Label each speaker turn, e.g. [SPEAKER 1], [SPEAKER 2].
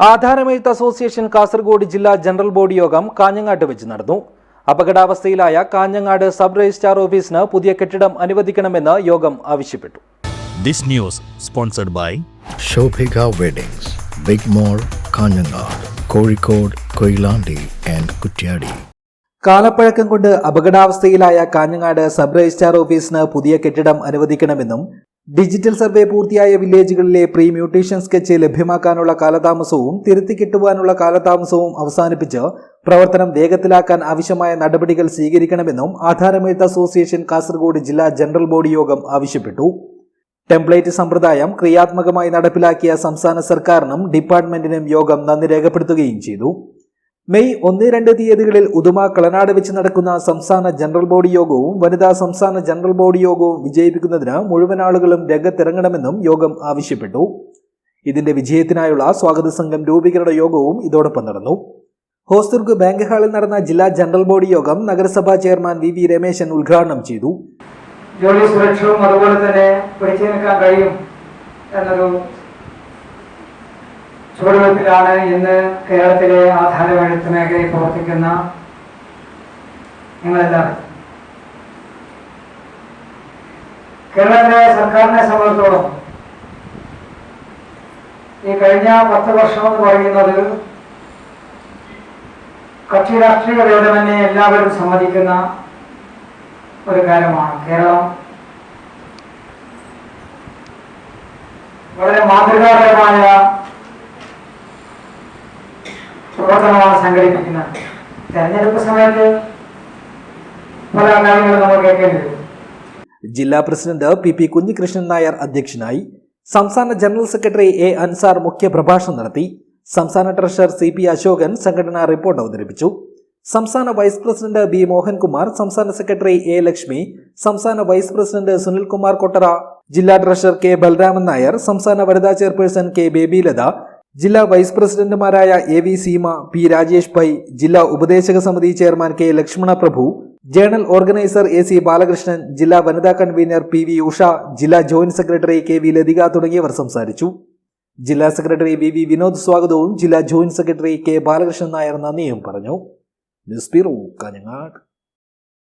[SPEAKER 1] ആധാരമെഴുത്ത് association Kasaragod ജില്ലാ general body യോഗം കാഞ്ഞങ്ങാട്ട് വെച്ച് നടന്നു. അപകടാവസ്ഥയിലായ കാഞ്ഞങ്ങാട് സബ് രജിസ്ട്രാർ ഓഫീസിന് പുതിയ കെട്ടിടം അനുവദിക്കണമെന്ന് യോഗം ആവശ്യപ്പെട്ടു.
[SPEAKER 2] This news sponsored by
[SPEAKER 3] Shobhika Weddings, Big Mall, Kanjangad, Kozhikode, Koilandi and Kuttiyadi.
[SPEAKER 1] കാലപ്പഴക്കം കൊണ്ട് അപകടാവസ്ഥയിലായ കാഞ്ഞങ്ങാട് സബ് രജിസ്ട്രാർ ഓഫീസിന് പുതിയ കെട്ടിടം അനുവദിക്കണമെന്നും ഡിജിറ്റൽ സർവേ പൂർത്തിയായ വില്ലേജുകളിലെ പ്രീ മ്യൂട്ടേഷൻ സ്കെച്ച് ലഭ്യമാക്കാനുള്ള കാലതാമസവും തിരുത്തി കിട്ടുവാനുള്ള കാലതാമസവും അവസാനിപ്പിച്ച് പ്രവർത്തനം വേഗത്തിലാക്കാൻ ആവശ്യമായ നടപടികൾ സ്വീകരിക്കണമെന്നും ആധാരമെഴുത്ത് അസോസിയേഷൻ കാസർഗോഡ് ജില്ലാ ജനറൽ ബോഡി യോഗം ആവശ്യപ്പെട്ടു. ടെംപ്ലേറ്റ് സമ്പ്രദായം ക്രിയാത്മകമായി നടപ്പിലാക്കിയ സംസ്ഥാന സർക്കാരിനും ഡിപ്പാർട്ട്മെന്റിനും യോഗം നന്ദി രേഖപ്പെടുത്തുകയും ചെയ്തു. മെയ് 1-2 തീയതികളിൽ ഉദുമ കളനാട് വെച്ച് നടക്കുന്ന സംസ്ഥാന ജനറൽ ബോഡി യോഗവും വനിതാ സംസ്ഥാന ജനറൽ ബോഡി യോഗവും വിജയിപ്പിക്കുന്നതിന് മുഴുവൻ ആളുകളും രംഗത്തിറങ്ങണമെന്നും യോഗം ആവശ്യപ്പെട്ടു. ഇതിന്റെ വിജയത്തിനായുള്ള സ്വാഗത സംഘം രൂപീകരണ യോഗവും ഇതോടൊപ്പം നടന്നു. ഹോസ്ദുർഗ് ബാങ്ക് ഹാളിൽ നടന്ന ജില്ലാ ജനറൽ ബോഡി യോഗം നഗരസഭാ ചെയർമാൻ വി രമേശൻ ഉദ്ഘാടനം ചെയ്തു.
[SPEAKER 4] ജോലി സുരക്ഷയും അതുപോലെ തന്നെ പിടിച്ചു നിൽക്കാൻ കഴിയും എന്നൊരു ചുവടുവയ്പ്പിലാണ് ഇന്ന് കേരളത്തിലെ ആധാരമെഴുത്ത് മേഖലയിൽ പ്രവർത്തിക്കുന്ന നിങ്ങളെല്ലാവരും. കേരളത്തിലെ സർക്കാരിനെ സംബന്ധിച്ചോളം ഈ കഴിഞ്ഞ 10 വർഷം എന്ന് പറയുന്നത് കക്ഷി രാഷ്ട്രീയ ഭേദമന്യേ എല്ലാവരും സമ്മതിക്കുന്ന ഒരു കാര്യമാണ്. കേരളം വളരെ മാതൃകാപരമായ പ്രവർത്തനമാണ് സംഘടിപ്പിക്കുന്നത്. തെരഞ്ഞെടുപ്പ് സമയത്ത് പല കാര്യങ്ങളും നമ്മൾ കേൾക്കേണ്ടി വരും.
[SPEAKER 1] ജില്ലാ പ്രസിഡന്റ് പി കുഞ്ഞികൃഷ്ണൻ നായർ അധ്യക്ഷനായി. സംസ്ഥാന ജനറൽ സെക്രട്ടറി എ അൻസാർ മുഖ്യപ്രഭാഷണം നടത്തി. സംസ്ഥാന ട്രഷറർ CP അശോകൻ സംഘടനാ റിപ്പോർട്ട് അവതരിപ്പിച്ചു. സംസ്ഥാന വൈസ് പ്രസിഡന്റ് ബി മോഹൻകുമാർ, സംസ്ഥാന സെക്രട്ടറി എ ലക്ഷ്മി, സംസ്ഥാന വൈസ് പ്രസിഡന്റ് സുനിൽകുമാർ കൊട്ടറ, ജില്ലാ ട്രഷറർ കെ ബൽരാമൻ നായർ, സംസ്ഥാന വനിതാ ചെയർപേഴ്സൺ കെ ബേബിലത, ജില്ലാ വൈസ് പ്രസിഡന്റുമാരായ AV സീമ, പി രാജേഷ് പൈ, ജില്ലാ ഉപദേശക സമിതി chairman K Lakshmana Prabhu, general organiser AC Balakrishnan, ജില്ലാ വനിതാ കൺവീനർ PV ഉഷ, ജില്ലാ ജോയിന്റ് സെക്രട്ടറി KV ലതിക തുടങ്ങിയവർ സംസാരിച്ചു. ജില്ലാ സെക്രട്ടറി VV വിനോദ് സ്വാഗതവും ജില്ലാ joint secretary K Balakrishnan Nair നന്ദിയും പറഞ്ഞു. News bureau, Kanhangad.